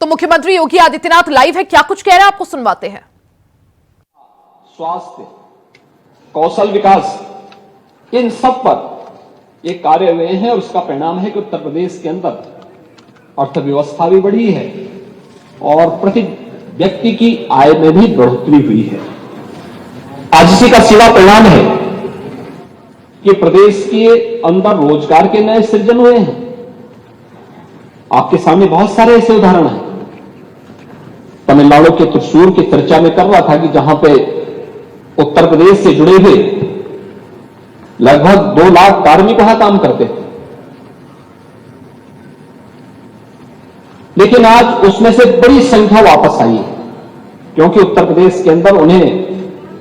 तो मुख्यमंत्री योगी आदित्यनाथ लाइव है, क्या कुछ कह रहे हैं आपको सुनवाते हैं। स्वास्थ्य, कौशल विकास, इन सब पर ये कार्य हुए हैं और उसका परिणाम है कि उत्तर प्रदेश के अंदर अर्थव्यवस्था भी बढ़ी है और प्रति व्यक्ति की आय में भी बढ़ोतरी हुई है। आज इसी का सीधा परिणाम है कि प्रदेश के अंदर रोजगार के नए सृजन हुए हैं। आपके सामने बहुत सारे ऐसे उदाहरण हैं। तमिलनाडु के त्रिशूर की चर्चा में कर रहा था कि जहां पे उत्तर प्रदेश से जुड़े हुए लगभग 2 लाख कार्मिक वहां काम करते थे, लेकिन आज उसमें से बड़ी संख्या वापस आई है, क्योंकि उत्तर प्रदेश के अंदर उन्हें,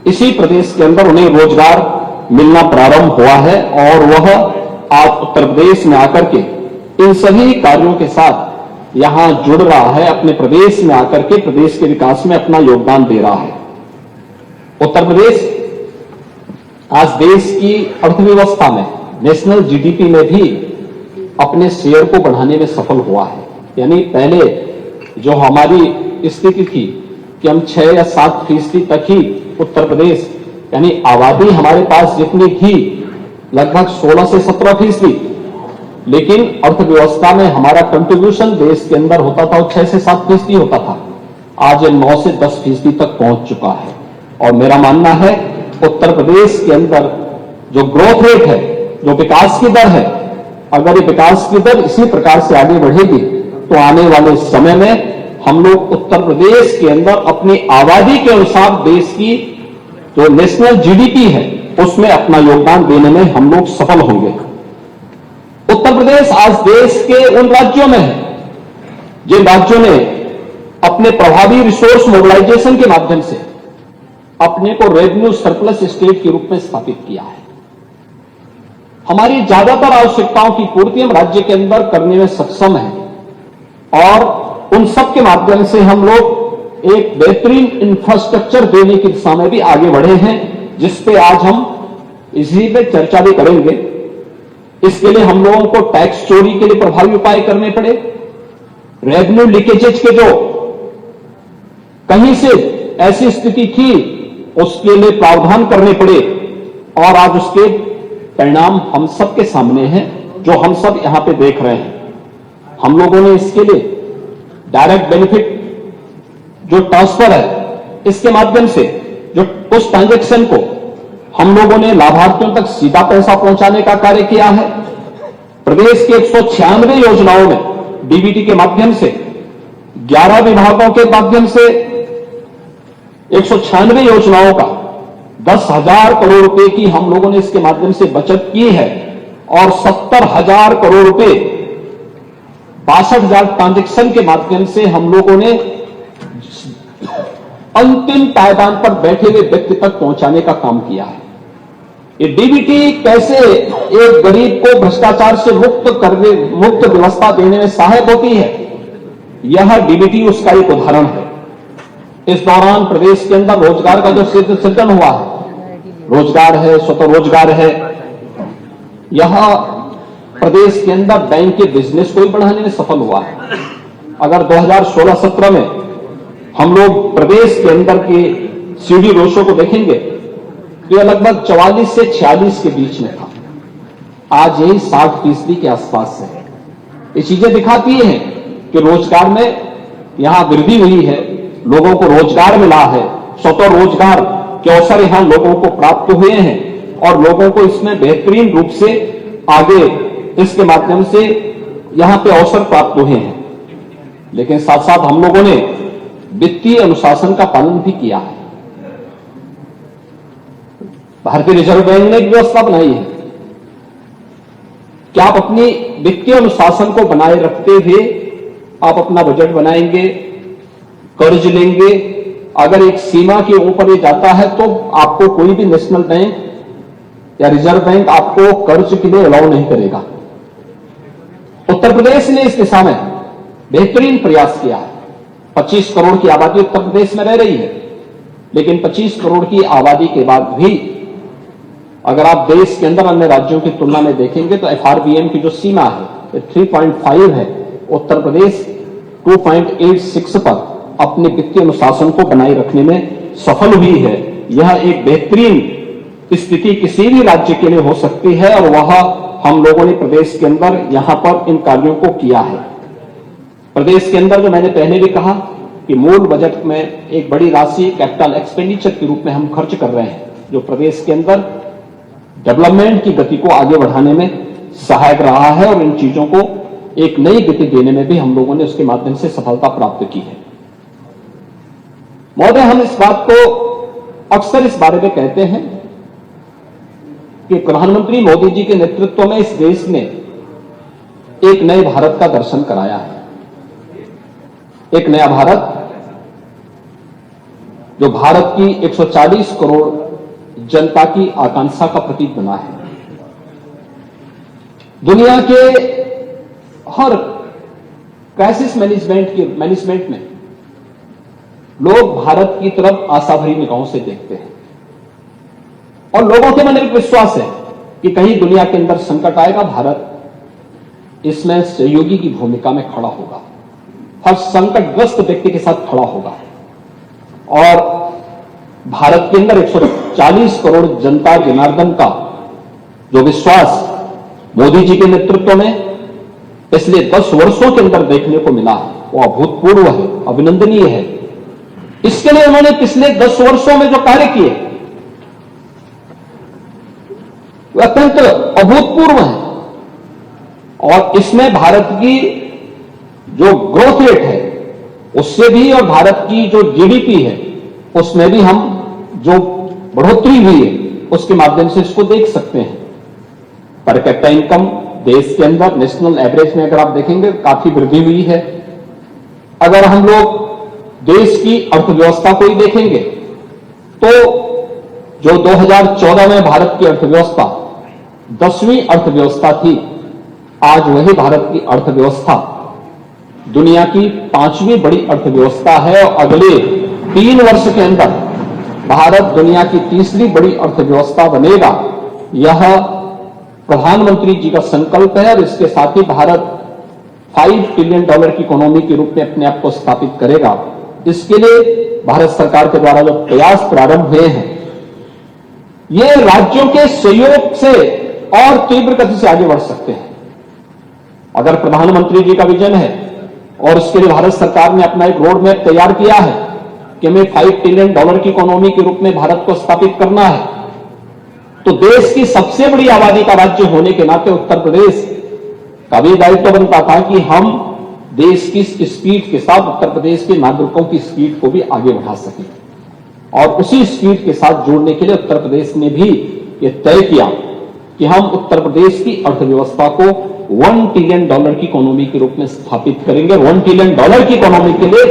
इसी प्रदेश के अंदर उन्हें रोजगार मिलना प्रारंभ हुआ है और वह आज उत्तर प्रदेश में आकर के इन सभी कार्यों के साथ यहां जुड़ रहा है, अपने प्रदेश में आकर के प्रदेश के विकास में अपना योगदान दे रहा है। उत्तर प्रदेश आज देश की अर्थव्यवस्था में, नेशनल जीडीपी में भी अपने शेयर को बढ़ाने में सफल हुआ है। यानी पहले जो हमारी स्थिति थी कि हम 6 या 7% तक ही उत्तर प्रदेश, यानी आबादी हमारे पास जितनी थी लगभग 16 से 17%, लेकिन अर्थव्यवस्था में हमारा कंट्रीब्यूशन देश के अंदर होता था 6 से 7% होता था। आज ये 9 से 10% तक पहुंच चुका है और मेरा मानना है उत्तर प्रदेश के अंदर जो ग्रोथ रेट है, जो विकास की दर है, अगर ये विकास की दर इसी प्रकार से आगे बढ़ेगी तो आने वाले समय में हम लोग उत्तर प्रदेश के अंदर अपनी आबादी के अनुसार देश की जो नेशनल जीडीपी है उसमें अपना योगदान देने में हम लोग सफल होंगे। उत्तर प्रदेश आज देश के उन राज्यों में है जिन राज्यों ने अपने प्रभावी रिसोर्स मोबिलाइजेशन के माध्यम से अपने को रेवेन्यू सरप्लस स्टेट के रूप में स्थापित किया है। हमारी ज्यादातर आवश्यकताओं की पूर्ति हम राज्य के अंदर करने में सक्षम हैं और उन सब के माध्यम से हम लोग एक बेहतरीन इंफ्रास्ट्रक्चर देने की दिशा में भी आगे बढ़े हैं, जिस पे आज हम इसी पे चर्चा भी करेंगे। इसके लिए हम लोगों को टैक्स चोरी के लिए प्रभावी उपाय करने पड़े, रेवेन्यू लीकेजेज के जो कहीं से ऐसी स्थिति थी उसके लिए प्रावधान करने पड़े और आज उसके परिणाम हम सब के सामने हैं, जो हम सब यहां पे देख रहे हैं। हम लोगों ने इसके लिए डायरेक्ट बेनिफिट जो ट्रांसफर है, इसके माध्यम से जो उस ट्रांजैक्शन को हम लोगों ने लाभार्थियों तक सीधा पैसा पहुंचाने का कार्य किया है। प्रदेश के 196 योजनाओं में डीबीटी के माध्यम से 11 विभागों के माध्यम से 196 योजनाओं का 10,000 करोड़ रुपए की हम लोगों ने इसके माध्यम से बचत की है और 70,000 करोड़ रुपए 62,000 ट्रांजैक्शन के माध्यम से हम लोगों ने अंतिम पायदान पर बैठे हुए व्यक्ति तक पहुंचाने का काम किया है। ये डीबीटी कैसे एक गरीब को भ्रष्टाचार से मुक्त व्यवस्था देने में सहायक होती है, यह डीबीटी उसका एक उदाहरण है। इस दौरान प्रदेश के अंदर रोजगार का जो सृजन हुआ है, रोजगार है, स्वतः रोजगार है, यह प्रदेश के अंदर बैंक के बिजनेस को भी बढ़ाने में सफल हुआ है। अगर 2016-17 में हम लोग प्रदेश के अंदर के सीडी रेशो को देखेंगे तो यह लगभग 44 से 46 के बीच में था, आज यही 60% के आसपास है। ये चीजें दिखाती हैं कि रोजगार में यहां वृद्धि हुई है, लोगों को रोजगार मिला है, स्वतः रोजगार के अवसर यहां लोगों को प्राप्त हुए हैं और लोगों को इसमें बेहतरीन रूप से आगे इसके माध्यम से यहां पे अवसर प्राप्त हुए हैं। लेकिन साथ साथ हम लोगों ने वित्तीय अनुशासन का पालन भी किया है। भारतीय रिजर्व बैंक ने एक व्यवस्था बनाई है कि आप अपनी वित्तीय अनुशासन को बनाए रखते हुए आप अपना बजट बनाएंगे, कर्ज लेंगे। अगर एक सीमा के ऊपर ये जाता है तो आपको कोई भी नेशनल बैंक या रिजर्व बैंक आपको कर्ज के लिए अलाउ नहीं करेगा। उत्तर प्रदेश ने इस दिशा में बेहतरीन प्रयास किया है। 25 करोड़ की आबादी उत्तर प्रदेश में रह रही है, लेकिन 25 करोड़ की आबादी के बाद भी अगर आप देश के अंदर अन्य राज्यों की तुलना में देखेंगे तो एफआरबीएम की जो सीमा है 3.5 है, उत्तर प्रदेश 2.86 पर अपने वित्तीय अनुशासन को बनाए रखने में सफल हुई है। यह एक बेहतरीन स्थिति किसी भी राज्य के लिए हो सकती है और वह हम लोगों ने प्रदेश के अंदर यहां पर इन कार्यों को किया है। प्रदेश के अंदर जो मैंने पहले भी कहा कि मूल बजट में एक बड़ी राशि कैपिटल एक्सपेंडिचर के रूप में हम खर्च कर रहे हैं, जो प्रदेश के अंदर डेवलपमेंट की गति को आगे बढ़ाने में सहायक रहा है और इन चीजों को एक नई गति देने में भी हम लोगों ने उसके माध्यम से सफलता प्राप्त की है। महोदय, हम इस बात को अक्सर इस बारे में कहते हैं कि प्रधानमंत्री मोदी जी के नेतृत्व में इस देश ने एक नए भारत का दर्शन कराया है। एक नया भारत जो भारत की 140 करोड़ जनता की आकांक्षा का प्रतीक बना है। दुनिया के हर क्राइसिस मैनेजमेंट में लोग भारत की तरफ आशा भरी निगाहों से देखते हैं और लोगों के मन में विश्वास है कि कहीं दुनिया के अंदर संकट आएगा, भारत इसमें सहयोगी की भूमिका में खड़ा होगा, हर संकटग्रस्त व्यक्ति के साथ खड़ा होगा। और भारत के अंदर 140 करोड़ जनता जनार्दन का जो विश्वास मोदी जी के नेतृत्व में पिछले 10 वर्षों के अंदर देखने को मिला है, वो अभूतपूर्व है, अभिनंदनीय है। इसके लिए उन्होंने पिछले 10 वर्षों में जो कार्य किए वो अत्यंत अभूतपूर्व है और इसमें भारत की जो ग्रोथ रेट है उससे भी और भारत की जो जीडीपी है उसमें भी हम जो बढ़ोतरी हुई है उसके माध्यम से इसको देख सकते हैं। पर कैपिटा इनकम देश के अंदर नेशनल एवरेज में अगर आप देखेंगे काफी वृद्धि हुई है। अगर हम लोग देश की अर्थव्यवस्था को ही देखेंगे तो जो 2014 में भारत की अर्थव्यवस्था 10वीं अर्थव्यवस्था थी, आज वही भारत की अर्थव्यवस्था दुनिया की 5वीं बड़ी अर्थव्यवस्था है और अगले 3 वर्ष के अंदर भारत दुनिया की 3री बड़ी अर्थव्यवस्था बनेगा। यह प्रधानमंत्री जी का संकल्प है और इसके साथ ही भारत $5 ट्रिलियन की इकोनॉमी के रूप में अपने आप को स्थापित करेगा। इसके लिए भारत सरकार के द्वारा जो प्रयास प्रारंभ हुए हैं, ये राज्यों के सहयोग से और तीव्र गति से आगे बढ़ सकते हैं। अगर प्रधानमंत्री जी का विजन है और उसके लिए भारत सरकार ने अपना एक रोड मैप तैयार किया है कि हमें $5 ट्रिलियन की इकोनॉमी के रूप में भारत को स्थापित करना है, तो देश की सबसे बड़ी आबादी का राज्य होने के नाते उत्तर प्रदेश का भी दायित्व बनता था कि हम देश की स्पीड के साथ उत्तर प्रदेश के नागरिकों की स्पीड को भी आगे बढ़ा सकें और उसी स्पीड के साथ जोड़ने के लिए उत्तर प्रदेश ने भी यह तय किया कि हम उत्तर प्रदेश की अर्थव्यवस्था को $1 ट्रिलियन की इकोनॉमी के रूप में स्थापित करेंगे। $1 ट्रिलियन की इकोनॉमी के लिए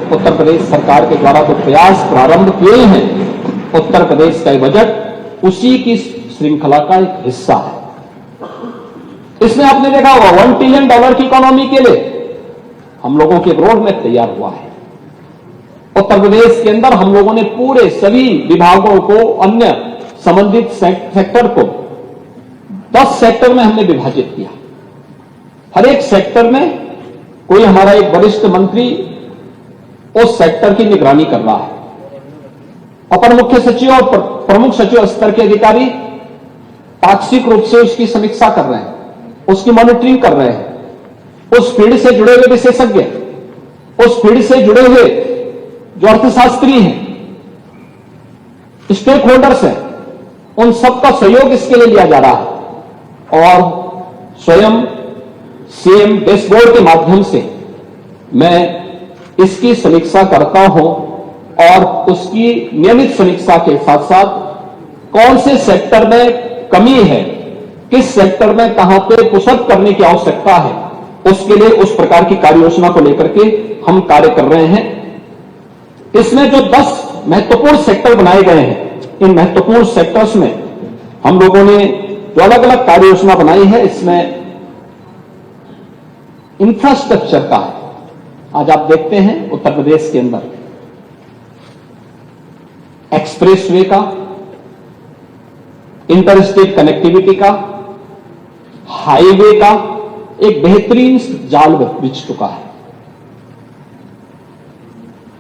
उत्तर प्रदेश सरकार के द्वारा जो प्रयास प्रारंभ किए हैं, उत्तर प्रदेश का बजट उसी की श्रृंखला का एक हिस्सा है। इसमें आपने देखा होगा $1 ट्रिलियन की इकोनॉमी के लिए हम लोगों के रोड मैप तैयार हुआ है। उत्तर प्रदेश के अंदर हम लोगों ने पूरे सभी विभागों को, अन्य संबंधित सेक्टर को 10 सेक्टर में हमने विभाजित किया। हर एक सेक्टर में कोई हमारा एक वरिष्ठ मंत्री उस सेक्टर की निगरानी कर रहा है। अपर मुख्य सचिव और प्रमुख सचिव स्तर के अधिकारी पाक्षिक रूप से उसकी समीक्षा कर रहे हैं, उसकी मॉनिटरिंग कर रहे हैं। उस फील्ड से जुड़े हुए विशेषज्ञ, उस फील्ड से जुड़े हुए जो अर्थशास्त्री हैं, स्टेक होल्डर्स हैं, उन सबका सहयोग इसके लिए लिया जा रहा है और स्वयं सीएम डैशबोर्ड के माध्यम से मैं इसकी समीक्षा करता हूं और उसकी नियमित समीक्षा के साथ साथ कौन से सेक्टर में कमी है, किस सेक्टर में कहां पे पुशअप करने की आवश्यकता है, उसके लिए उस प्रकार की कार्य योजना को लेकर के हम कार्य कर रहे हैं। इसमें जो 10 महत्वपूर्ण सेक्टर बनाए गए हैं, इन महत्वपूर्ण सेक्टर्स में हम लोगों ने जो अलग अलग कार्य योजना बनाई है, इसमें इंफ्रास्ट्रक्चर का है। आज आप देखते हैं उत्तर प्रदेश के अंदर एक्सप्रेसवे का, इंटर स्टेट कनेक्टिविटी का, हाईवे का एक बेहतरीन जाल बिछ चुका है।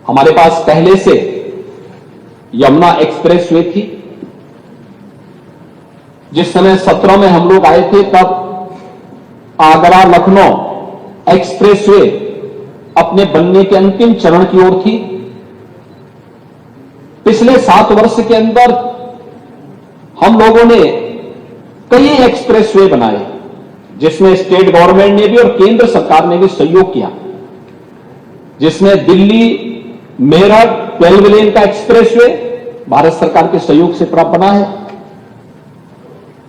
हमारे पास पहले से यमुना एक्सप्रेसवे थी। जिस समय 17 में हम लोग आए थे तब आगरा लखनऊ एक्सप्रेसवे अपने बनने के अंतिम चरण की ओर थी। पिछले 7 वर्ष के अंदर हम लोगों ने कई एक्सप्रेसवे बनाए, जिसमें स्टेट गवर्नमेंट ने भी और केंद्र सरकार ने भी सहयोग किया, जिसमें दिल्ली मेरठ 12 लेन का एक्सप्रेसवे भारत सरकार के सहयोग से प्राप्त बना है।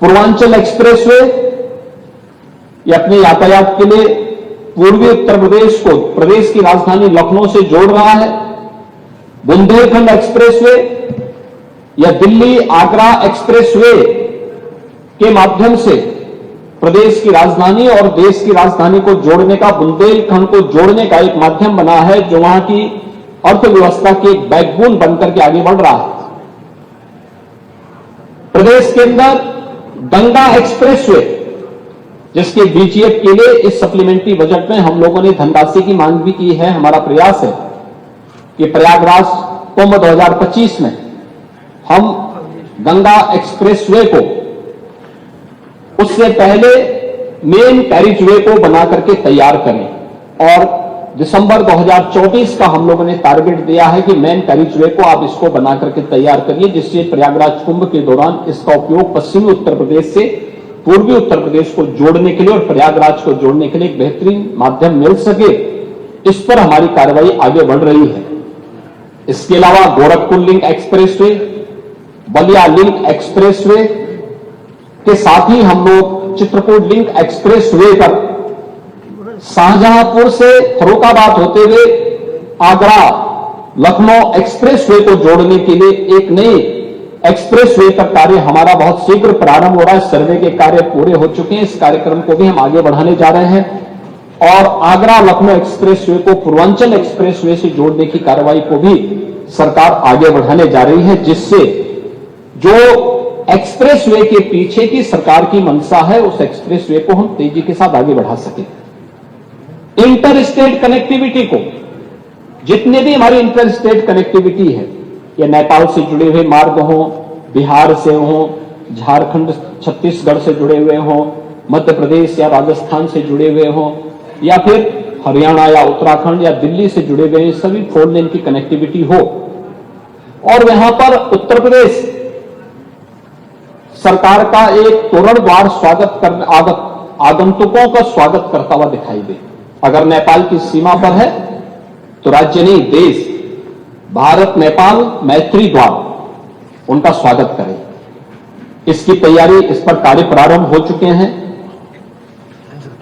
पूर्वांचल एक्सप्रेसवे ये अपने यातायात के लिए पूर्वी उत्तर प्रदेश को प्रदेश की राजधानी लखनऊ से जोड़ रहा है। बुंदेलखंड एक्सप्रेसवे या दिल्ली आगरा एक्सप्रेसवे के माध्यम से प्रदेश की राजधानी और देश की राजधानी को जोड़ने का, बुंदेलखंड को जोड़ने का एक माध्यम बना है, जो वहां की अर्थव्यवस्था के एक बैकबोन बनकर के आगे बढ़ रहा है। प्रदेश के अंदर गंगा एक्सप्रेसवे, जिसके बीजीएफ के लिए इस सप्लीमेंट्री बजट में हम लोगों ने धनराशि की मांग भी की है। हमारा प्रयास है कि प्रयागराज कुंभ 2025 में हम गंगा एक्सप्रेसवे को उससे पहले मेन कैरिजवे को बना करके तैयार करें, और दिसंबर 2024 का हम लोगों ने टारगेट दिया है कि मेन कैरिजवे को आप इसको बना करके तैयार करिए, जिससे प्रयागराज कुंभ के दौरान इसका उपयोग पश्चिमी उत्तर प्रदेश से पूर्वी उत्तर प्रदेश को जोड़ने के लिए और प्रयागराज को जोड़ने के लिए एक बेहतरीन माध्यम मिल सके। इस पर हमारी कार्रवाई आगे बढ़ रही है। इसके अलावा Gorakhpur link expressway, Ballia link expressway के साथ ही हम लोग चित्रकूट लिंक एक्सप्रेसवे पर शाहजहांपुर से फर्रुखाबाद होते हुए आगरा लखनऊ एक्सप्रेसवे को जोड़ने के लिए एक नई एक्सप्रेसवे का कार्य हमारा बहुत शीघ्र प्रारंभ हो रहा है। सर्वे के कार्य पूरे हो चुके हैं। इस कार्यक्रम को भी हम आगे बढ़ाने जा रहे हैं और आगरा लखनऊ एक्सप्रेसवे को पूर्वांचल एक्सप्रेसवे से जोड़ने की कार्रवाई को भी सरकार आगे बढ़ाने जा रही है, जिससे जो एक्सप्रेसवे के पीछे की सरकार की मंशा है उस एक्सप्रेसवे को हम तेजी के साथ आगे बढ़ा सकें। इंटर स्टेट कनेक्टिविटी को, जितने भी हमारी इंटर स्टेट कनेक्टिविटी है, या नेपाल से जुड़े हुए मार्ग हों, बिहार से हों, झारखंड छत्तीसगढ़ से जुड़े हुए हों, मध्य प्रदेश या राजस्थान से जुड़े हुए हों, या फिर हरियाणा या उत्तराखंड या दिल्ली से जुड़े हुए सभी 4 लेन की कनेक्टिविटी हो, और यहां पर उत्तर प्रदेश सरकार का एक तोरणद्वार स्वागत कर आगंतुकों का स्वागत करता हुआ दिखाई दे। अगर नेपाल की सीमा पर है तो राज्य नहीं, देश भारत नेपाल मैत्री द्वार उनका स्वागत करे। इसकी तैयारी, इस पर कार्य प्रारंभ हो चुके हैं।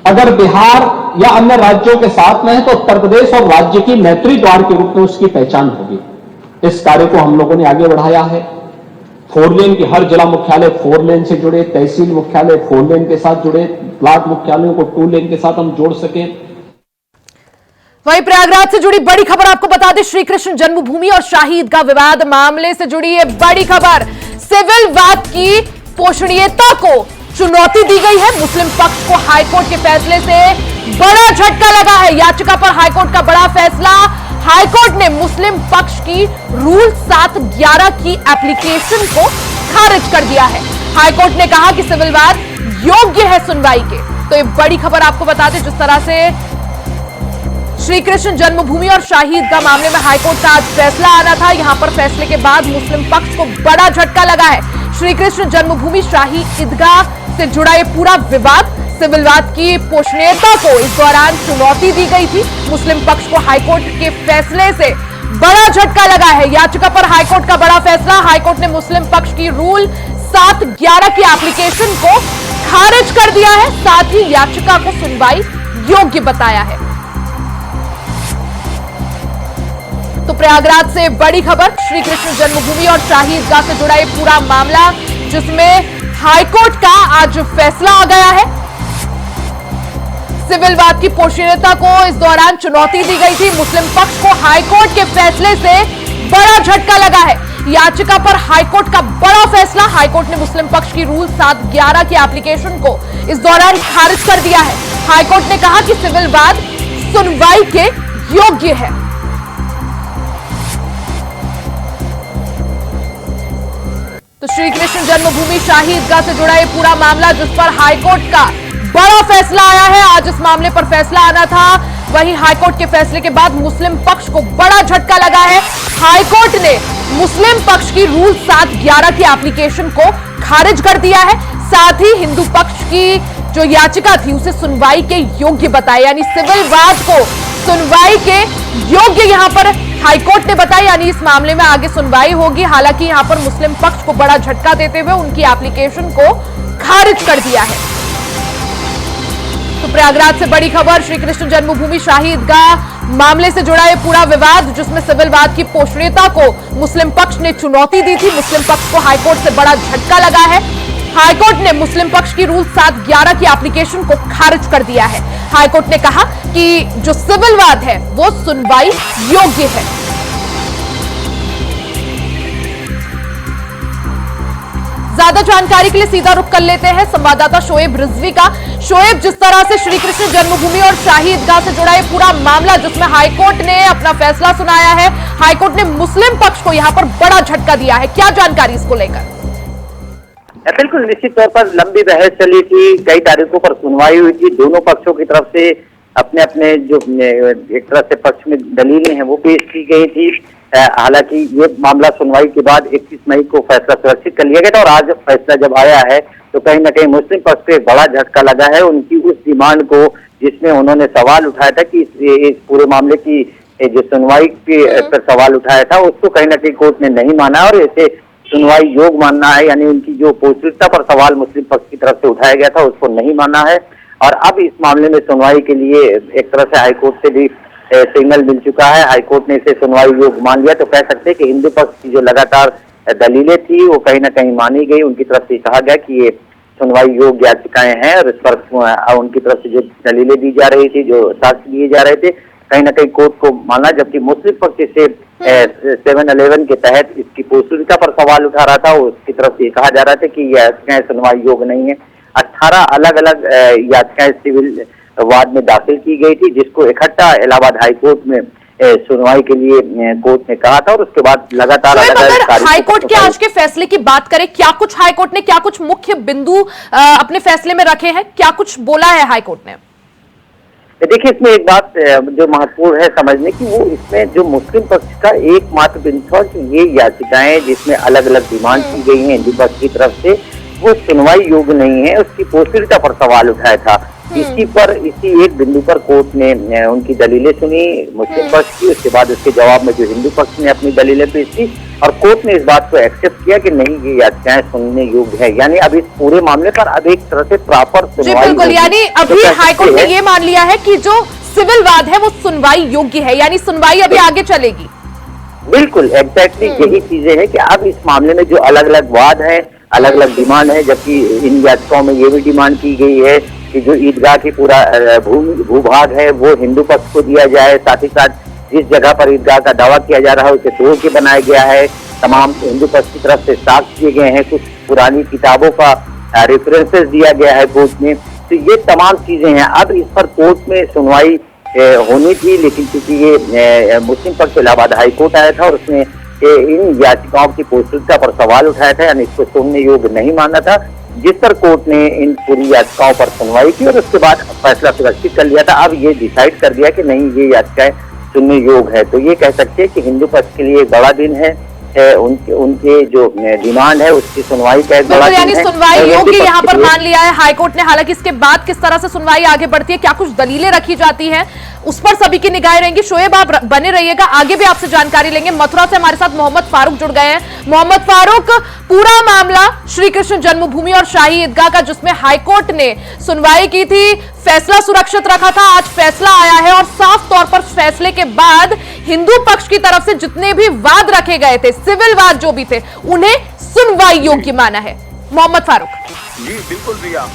अगर बिहार या अन्य राज्यों के साथ में है तो उत्तर प्रदेश और राज्य की मैत्री द्वार के रूप में उसकी पहचान होगी। इस कार्य को हम लोगों ने आगे बढ़ाया है। 4 लेन की हर जिला मुख्यालय 4 लेन से जुड़े, तहसील मुख्यालय 4 लेन के साथ जुड़े, ब्लॉक मुख्यालयों को 2 लेन के साथ हम जोड़ सकें। वहीं प्रयागराज से जुड़ी बड़ी खबर आपको बता दें, श्री कृष्ण जन्मभूमि और शाही ईदगाह विवाद मामले से जुड़ी है बड़ी खबर। सिविल वाद की पोषणीयता को चुनौती दी गई है। मुस्लिम पक्ष को हाईकोर्ट के फैसले से बड़ा झटका लगा है। याचिका पर हाईकोर्ट का बड़ा फैसला। हाईकोर्ट ने मुस्लिम पक्ष की रूल 711 की एप्लीकेशन को खारिज कर दिया है। हाईकोर्ट ने कहा कि सिविल वाद योग्य है सुनवाई के। तो ये बड़ी खबर आपको बता दें, जिस तरह से श्री कृष्ण जन्मभूमि और शाही ईदगाह मामले में हाईकोर्ट का आज फैसला आना था, यहां पर फैसले के बाद मुस्लिम पक्ष को बड़ा झटका लगा है। श्री कृष्ण जन्मभूमि शाही ईदगाह से जुड़ा ये पूरा विवाद, सिविल वाद की पोषणीयता को इस दौरान चुनौती दी गई थी। मुस्लिम पक्ष को हाईकोर्ट के फैसले से बड़ा झटका लगा है। याचिका पर हाईकोर्ट का बड़ा फैसला। हाईकोर्ट ने मुस्लिम पक्ष की रूल 711 की एप्लीकेशन को खारिज कर दिया है, साथ ही याचिका को सुनवाई योग्य बताया है। तो प्रयागराज से बड़ी खबर, श्री कृष्ण जन्मभूमि और शाही ईदगाह से जुड़ा ये पूरा मामला, जिसमें हाईकोर्ट का आज फैसला आ गया है। सिविल वाद की पोषणीयता को इस दौरान चुनौती दी गई थी। मुस्लिम पक्ष को हाईकोर्ट के फैसले से बड़ा झटका लगा है। याचिका पर हाईकोर्ट का बड़ा फैसला। हाईकोर्ट ने मुस्लिम पक्ष की रूल 711 की एप्लीकेशन को इस दौरान खारिज कर दिया है। हाईकोर्ट ने कहा कि सिविल वाद सुनवाई के योग्य है। तो श्री कृष्ण जन्मभूमि शाही ईदगाह से जुड़ा ये पूरा मामला, जिस पर हाईकोर्ट का बड़ा फैसला आया है। आज इस मामले पर फैसला आना था, वहीं हाईकोर्ट के फैसले के बाद मुस्लिम पक्ष को बड़ा झटका लगा है। हाईकोर्ट ने मुस्लिम पक्ष की रूल 711 की एप्लीकेशन को खारिज कर दिया है। साथ ही हिंदू पक्ष की जो याचिका थी उसे सुनवाई के योग्य बताया, यानी सिविल वाद को सुनवाई के योग्य यहां पर हाईकोर्ट ने बताया, यानी इस मामले में आगे सुनवाई होगी। हालांकि यहां पर मुस्लिम पक्ष को बड़ा झटका देते हुए उनकी एप्लीकेशन को खारिज कर दिया है। तो प्रयागराज से बड़ी खबर, श्री कृष्ण जन्मभूमि शाही ईदगाह मामले से जुड़ा ये पूरा विवाद, जिसमें सिविल वाद की पोषणीयता को मुस्लिम पक्ष ने चुनौती दी थी। मुस्लिम पक्ष को हाईकोर्ट से बड़ा झटका लगा है। हाईकोर्ट ने मुस्लिम पक्ष की रूल 711 की एप्लीकेशन को खारिज कर दिया है। हाईकोर्ट ने कहा कि जो सिविल वाद है वो सुनवाई योग्य है। ज्यादा जानकारी के लिए सीधा रुख कर लेते हैं संवाददाता शोएब रिजवी का। शोएब, जिस तरह से श्री कृष्ण जन्मभूमि और शाही ईदगाह से जुड़ा ये पूरा मामला, जिसमें हाईकोर्ट ने अपना फैसला सुनाया है, हाईकोर्ट ने मुस्लिम पक्ष को यहां पर बड़ा झटका दिया है, क्या जानकारी इसको लेकर? बिल्कुल, निश्चित तौर पर लंबी बहस चली थी, कई तारीखों पर सुनवाई हुई थी। दोनों पक्षों की तरफ से अपने अपने जो एक तरह से पक्ष में दलीलें हैं वो पेश की गई थी। हालांकि ये मामला सुनवाई के बाद 21 मई को फैसला सुरक्षित कर लिया गया था और आज फैसला जब आया है तो कहीं ना कहीं मुस्लिम पक्ष को एक बड़ा झटका लगा है। उनकी उस डिमांड को, जिसमें उन्होंने सवाल उठाया था कि इस पूरे मामले की जो सुनवाई पर सवाल उठाया था, उसको कहीं ना कहीं कोर्ट ने नहीं माना और इसे सुनवाई योग मानना है, यानी उनकी जो पौष्टिकता पर सवाल मुस्लिम पक्ष की तरफ से उठाया गया था उसको नहीं माना है। और अब इस मामले में सुनवाई के लिए एक तरह से हाईकोर्ट से भी सिग्नल मिल चुका है। हाईकोर्ट ने इसे सुनवाई योग मान लिया, तो कह सकते हैं कि हिंदू पक्ष की जो लगातार दलीलें थी वो कहीं ना कहीं मानी गई। उनकी तरफ से कहा गया कि ये सुनवाई योग याचिकाएं हैं और इस पर उनकी तरफ से जो दलीलें दी जा रही थी, जो साक्ष्य दिए जा रहे थे, कहीं ना कहीं कोर्ट को माना। जबकि मुस्लिम पक्ष इसे 711 के तहत इसकी पौष्टिकता पर सवाल उठा रहा था, उसकी तरफ से कहा जा रहा था कि याचिकाएं सुनवाई योग नहीं है। 18 अलग अलग याचिकाएं सिविल वाद में दाखिल की गई थी, जिसको इकट्ठा इलाहाबाद हाईकोर्ट में सुनवाई के लिए कोर्ट ने कहा था और उसके बाद लगातार हाईकोर्ट के आज के फैसले की बात करें, क्या कुछ हाईकोर्ट ने, क्या कुछ मुख्य बिंदु अपने फैसले में रखे हैं, क्या कुछ बोला है हाईकोर्ट ने? देखिए, इसमें एक बात जो महत्वपूर्ण है समझने की, वो इसमें जो मुस्लिम पक्ष का एकमात्र बिंदु था कि ये याचिकाएं जिसमें अलग अलग डिमांड की गई हैं हिंदू पक्ष की तरफ से, वो सुनवाई योग्य नहीं है, उसकी पौष्टिकता पर सवाल उठाया था। इसी एक बिंदु पर कोर्ट ने उनकी दलीलें सुनी मुस्लिम पक्ष की, उसके बाद उसके जवाब में जो हिंदू पक्ष ने अपनी दलीलें पेश की और कोर्ट ने इस बात को एक्सेप्ट किया कि नहीं, ये याचिकाएं सुनने योग्य है। यानी अब इस पूरे मामले पर अब एक तरह से प्रॉपर सुनवाई, बिल्कुल, यानी अभी हाईकोर्ट ने ये मान लिया है कि जो सिविल वाद है वो सुनवाई योग्य है, यानी सुनवाई अभी आगे चलेगी। बिल्कुल, एग्जैक्टली यही चीजें हैं कि अब इस मामले में जो अलग अलग वाद है, अलग अलग डिमांड है, जबकि इन याचिकाओं में ये भी डिमांड की गई है कि जो ईदगाह की पूरा भूभाग है वो हिंदू पक्ष को दिया जाए, साथ ही साथ जिस जगह पर ईदगाह का दावा किया जा रहा है उसे तोड़ के बनाया गया है। तमाम हिंदू पक्ष की तरफ से साक्ष्य दिए गए हैं, कुछ पुरानी किताबों का रेफरेंसेस दिया गया है कोर्ट में। तो ये तमाम चीजें हैं। अब इस पर कोर्ट में सुनवाई होनी थी, लेकिन चूंकि ये मुस्लिम पक्ष इलाहाबाद हाईकोर्ट आया था और उसने इन याचिकाओं की पौष्टिकता पर सवाल उठाया था, यानी इसको सुनने योग्य नहीं माना था, जिस पर कोर्ट ने इन पूरी याचिकाओं पर सुनवाई की और उसके बाद फैसला सुरक्षित कर लिया था। अब ये डिसाइड कर दिया कि नहीं, ये याचिकाएं सुनने योग्य है। तो ये कह सकते हैं कि हिंदू पक्ष के लिए एक बड़ा दिन है, उनके जो डिमांड है उसकी सुनवाई का एक बड़ा दिन है। यानी सुनवाई योग्य यहाँ पर मान लिया है हाईकोर्ट ने। हालांकि इसके बाद किस तरह से सुनवाई आगे बढ़ती है, क्या कुछ दलीलें रखी जाती हैं, उस पर सभी की निगाहें रहेंगी। शोएब, आप बने रहिएगा, आगे भी आपसे जानकारी लेंगे। मथुरा से हमारे साथ मोहम्मद फारूक जुड़ गए हैं। मोहम्मद फारूक, पूरा मामला श्री कृष्ण जन्मभूमि और शाही ईदगाह का, जिसमें हाईकोर्ट ने सुनवाई की थी, फैसला सुरक्षित रखा था, आज फैसला आया है और साफ तौर पर फैसले के बाद हिंदू पक्ष की तरफ से जितने भी वाद रखे गए थे, सिविल वाद जो भी थे, उन्हें सुनवाई योग्य माना है। मोहम्मद फारूक जी बिल्कुल भैया,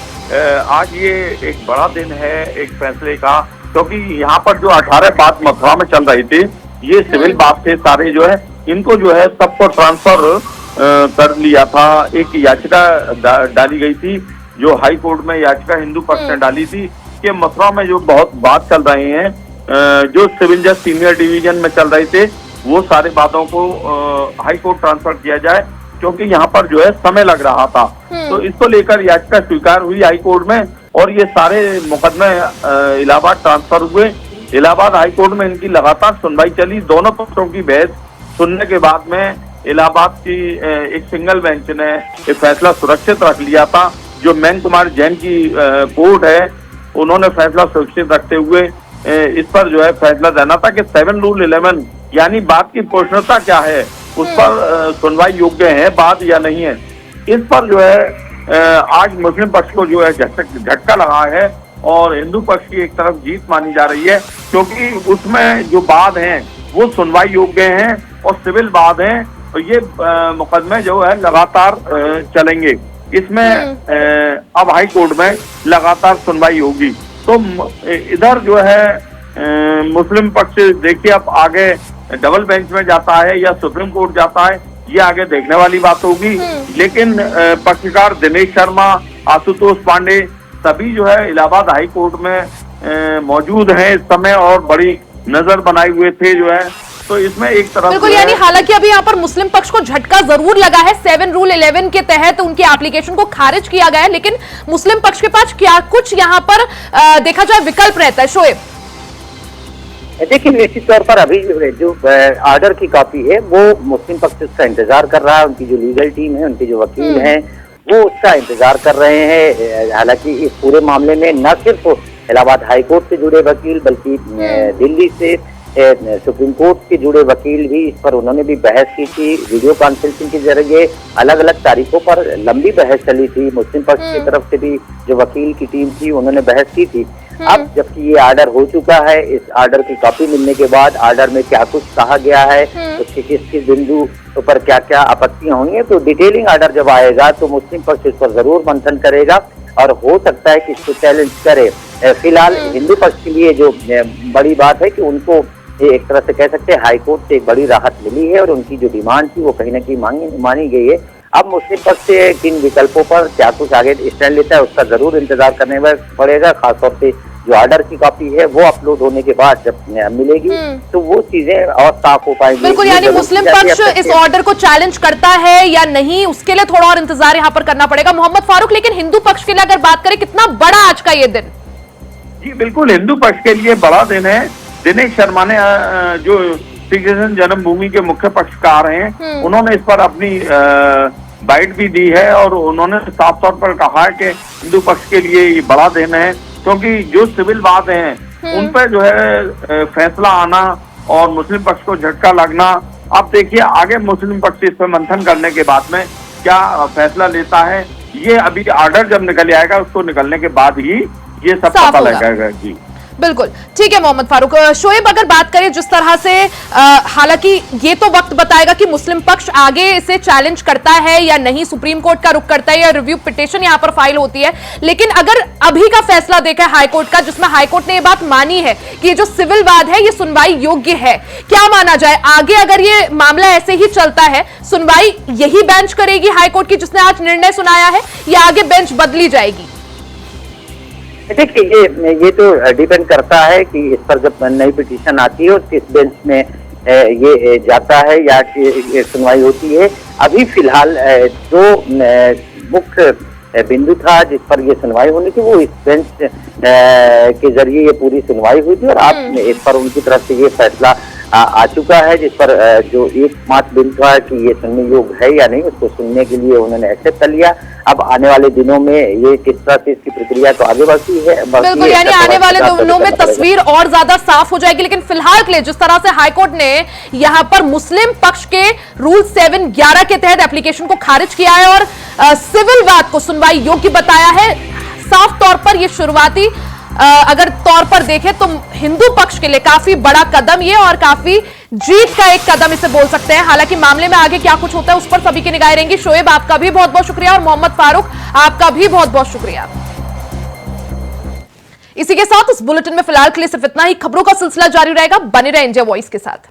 आज ये एक बड़ा दिन है एक फैसले का, क्योंकि यहाँ पर जो 18 बात मथुरा में चल रही थी, ये सिविल बात थे सारे, जो है इनको जो है सबको ट्रांसफर कर लिया था। एक याचिका डाली गई थी, जो हाई कोर्ट में याचिका हिंदू पक्ष ने डाली थी कि मथुरा में जो बहुत बात चल रहे हैं, जो सिविल जज सीनियर डिवीजन में चल रहे थे, वो सारे बातों को हाई कोर्ट ट्रांसफर किया जाए क्योंकि यहाँ पर जो है समय लग रहा था। तो इसको लेकर याचिका स्वीकार हुई हाई कोर्ट में और ये सारे मुकदमे इलाहाबाद ट्रांसफर हुए। इलाहाबाद हाई कोर्ट में इनकी लगातार सुनवाई चली। दोनों पक्षों की बहस सुनने के बाद में इलाहाबाद की एक सिंगल बेंच ने ये फैसला सुरक्षित रख लिया था। जो मैन कुमार जैन की कोर्ट है, उन्होंने फैसला सुरक्षित रखते हुए इस पर जो है फैसला देना था कि 7 रूल 11 यानी बात की पोषणता क्या है, उस पर सुनवाई योग्य है बात या नहीं है। इस पर जो है आज मुस्लिम पक्ष को जो है झटका लगा है और हिंदू पक्ष की एक तरफ जीत मानी जा रही है, क्योंकि उसमें जो वाद हैं वो सुनवाई योग्य हैं और सिविल वाद हैं और ये मुकदमे जो है लगातार चलेंगे। इसमें अब हाई कोर्ट में लगातार सुनवाई होगी। तो इधर जो है मुस्लिम पक्ष देखिए अब आगे डबल बेंच में जाता है या सुप्रीम कोर्ट जाता है, ये आगे देखने वाली बात होगी। लेकिन पक्षकार दिनेश शर्मा, आशुतोष पांडे सभी जो है इलाहाबाद हाई कोर्ट में मौजूद हैं इस समय और बड़ी नजर बनाए हुए थे जो है। तो इसमें एक तरफ बिल्कुल, यानी हालांकि अभी यहाँ पर मुस्लिम पक्ष को झटका जरूर लगा है। 7 रूल 11 के तहत उनके एप्लीकेशन को खारिज किया गया है, लेकिन मुस्लिम पक्ष के पास क्या कुछ यहाँ पर देखा जाए विकल्प रहता है? शोएब, देखिए निश्चित तौर पर अभी जो आर्डर की कॉपी है वो मुस्लिम पक्ष उसका इंतजार कर रहा है। उनकी जो लीगल टीम है, उनके जो वकील हैं, वो उसका इंतजार कर रहे हैं। हालांकि इस पूरे मामले में न सिर्फ इलाहाबाद हाई कोर्ट से जुड़े वकील बल्कि दिल्ली से सुप्रीम कोर्ट के जुड़े वकील भी इस पर उन्होंने भी बहस की थी। वीडियो कॉन्फ्रेंसिंग के जरिए अलग अलग तारीखों पर लंबी बहस चली थी। मुस्लिम पक्ष की तरफ से भी जो वकील की टीम थी उन्होंने बहस की थी। अब जबकि ये आर्डर हो चुका है, इस आर्डर की कॉपी मिलने के बाद आर्डर में क्या कुछ कहा गया है, उसके किस किस बिंदु पर क्या क्या आपत्तियां होंगी, है तो डिटेलिंग आर्डर जब आएगा तो मुस्लिम पक्ष इस पर जरूर मंथन करेगा और हो सकता है कि इसको चैलेंज करे। फिलहाल हिंदू पक्ष के लिए जो बड़ी बात है कि उनको एक तरह से कह सकते हैं हाई कोर्ट से एक बड़ी राहत मिली है और उनकी जो डिमांड थी वो कहीं ना कहीं मानी गई है। अब मुस्लिम पक्ष से किन विकल्पों पर क्या कुछ आगे स्टैंड लेता है उसका जरूर इंतजार करने पड़ेगा। खासतौर से जो आर्डर की कॉपी है वो अपलोड होने के बाद जब मिलेगी तो वो चीजें और साफ हो पाएंगी। बिल्कुल, यानी मुस्लिम पक्ष इस ऑर्डर को चैलेंज करता है या नहीं, उसके लिए थोड़ा और इंतजार यहाँ पर करना पड़ेगा। मोहम्मद फारूक, लेकिन हिंदू पक्ष के लिए अगर बात करें, कितना बड़ा आज का ये दिन? जी बिल्कुल, हिंदू पक्ष के लिए बड़ा दिन है। दिनेश शर्मा ने जो श्री कृष्ण जन्मभूमि के मुख्य पक्षकार हैं, उन्होंने इस पर अपनी बाइट भी दी है और उन्होंने साफ तौर पर कहा है कि हिंदू पक्ष के लिए ये बड़ा दिन है, क्योंकि जो सिविल बात हैं उन पर जो है फैसला आना और मुस्लिम पक्ष को झटका लगना। अब देखिए आगे मुस्लिम पक्ष इस पर मंथन करने के बाद में क्या फैसला लेता है, ये अभी आर्डर जब निकल आएगा उसको निकलने के बाद ही ये सब पता लगेगा। जी बिल्कुल ठीक है मोहम्मद फारूक। शोएब, अगर बात करें जिस तरह से हालांकि ये तो वक्त बताएगा कि मुस्लिम पक्ष आगे इसे चैलेंज करता है या नहीं, सुप्रीम कोर्ट का रुख करता है या रिव्यू पिटीशन यहां पर फाइल होती है, लेकिन अगर अभी का फैसला देखा है हाईकोर्ट का, जिसमें हाईकोर्ट ने यह बात मानी है कि ये जो सिविल वाद है ये सुनवाई योग्य है, क्या माना जाए आगे अगर ये मामला ऐसे ही चलता है, सुनवाई यही बेंच करेगी हाईकोर्ट की जिसने आज निर्णय सुनाया है, या आगे बेंच बदली जाएगी? देखिए ये तो डिपेंड करता है कि इस पर जब नई पिटीशन आती है और किस बेंच में ये जाता है या सुनवाई होती है। अभी फिलहाल जो मुख्य बिंदु था जिस पर ये सुनवाई होनी थी वो इस बेंच के जरिए ये पूरी सुनवाई हुई थी और आप इस पर उनकी तरफ से ये फैसला आ चुका है, जिस पर जो एकमात्र बिंदु था कि ये सुनने योग्य है या नहीं, उसको सुनने के लिए उन्होंने एक्सेप्ट कर लिया। अब आने वाले दिनों में ये किस तरह से इसकी प्रक्रिया तो आगे बढ़ती है। बिल्कुल, यानी आने वाले दिनों में तस्वीर और ज्यादा साफ हो जाएगी, लेकिन फिलहाल के लिए जिस तरह से हाईकोर्ट ने यहाँ पर मुस्लिम पक्ष के रूल 7-11 के तहत एप्लीकेशन को खारिज किया है और सिविल वाद को सुनवाई योग्य बताया है, साफ तौर पर यह शुरुआती अगर तौर पर देखें तो हिंदू पक्ष के लिए काफी बड़ा कदम ये और काफी जीत का एक कदम इसे बोल सकते हैं। हालांकि मामले में आगे क्या कुछ होता है उस पर सभी की निगाहें रहेंगी। शोएब, आपका भी बहुत बहुत शुक्रिया और मोहम्मद फारूक आपका भी बहुत बहुत शुक्रिया। इसी के साथ इस बुलेटिन में फिलहाल के लिए सिर्फ इतना ही। खबरों का सिलसिला जारी रहेगा, बने रहे इंडिया वॉइस के साथ।